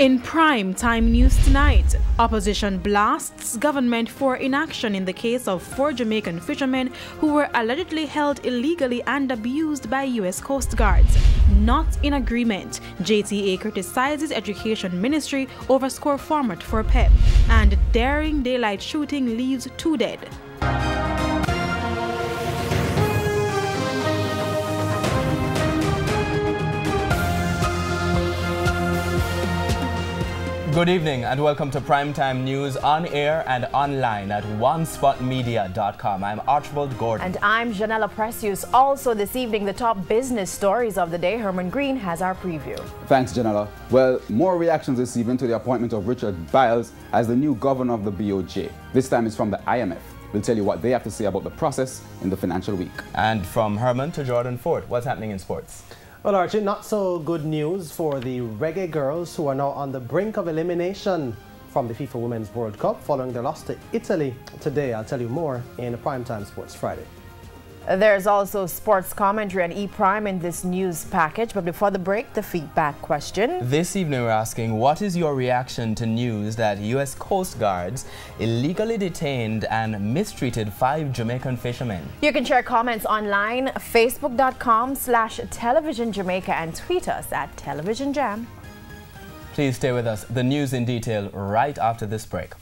In prime time news tonight, opposition blasts government for inaction in the case of 4 Jamaican fishermen who were allegedly held illegally and abused by U.S. Coast Guards. Not in agreement, JTA criticizes Education Ministry over score format for PEP, and daring daylight shooting leaves 2 dead. Good evening and welcome to Primetime News on air and online at onespotmedia.com. I'm Archibald Gordon. And I'm Janella Precious. Also this evening, the top business stories of the day. Herman Green has our preview. Thanks, Janella. Well, more reactions this evening to the appointment of Richard Biles as the new governor of the BOJ. This time it's from the IMF. We'll tell you what they have to say about the process in the financial week. And from Herman to Jordan Ford, what's happening in sports? Well, Archie, not so good news for the Reggae Girls, who are now on the brink of elimination from the FIFA Women's World Cup following their loss to Italy today. I'll tell you more in Primetime Sports Friday. There's also sports commentary on E-Prime in this news package. But before the break, the feedback question. This evening we're asking, what is your reaction to news that U.S. Coast Guards illegally detained and mistreated 5 Jamaican fishermen? You can share comments online, facebook.com/Television Jamaica, and tweet us at Television Jam. Please stay with us. The news in detail right after this break.